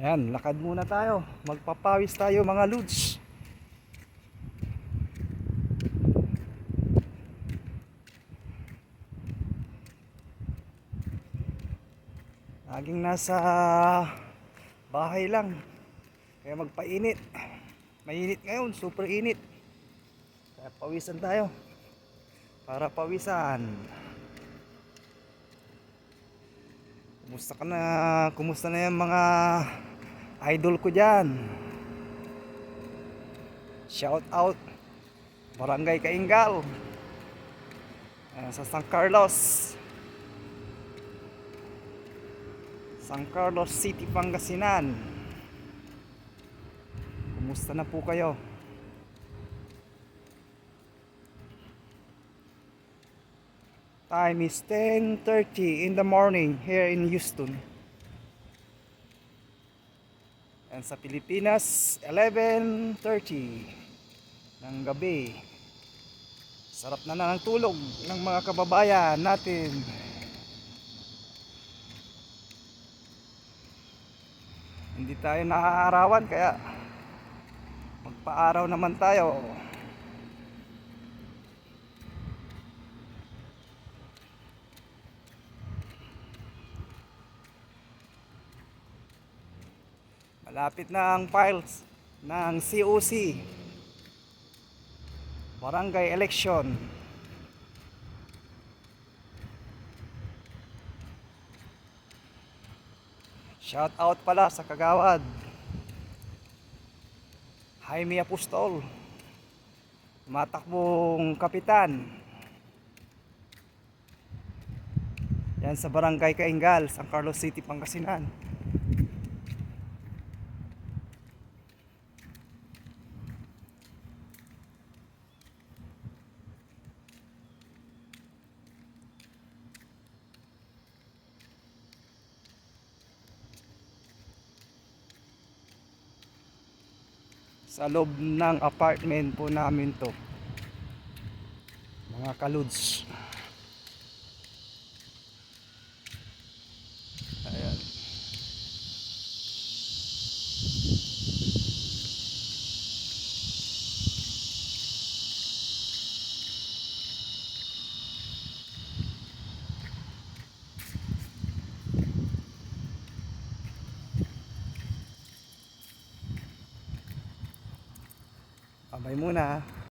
Ayan, lakad muna tayo. Magpapawis tayo mga lods. Laging nasa bahay lang. Kaya magpainit. Mainit ngayon, super init. Kaya pawisan tayo. Para pawisan. Kumusta ka na? Kumusta na yung mga idol ko dyan? Shout out Barangay Kaingal, sa San Carlos City, Pangasinan. Kumusta na po kayo? Time is 10:30 in the morning here in Houston. And sa Pilipinas, 11:30 ng gabi. Sarap na ng tulog ng mga kababayan natin. Hindi tayo naaarawan, kaya magpaaraw naman tayo. Malapit na ang files ng COC, barangay election. Shout out pala sa Kagawad, Jaime Apostol, matakbong kapitan. Yan sa Barangay Kaingal, San Carlos City, Pangasinan. Sa loob ng apartment po namin to, mga kaluds. Ayan. Abay muna.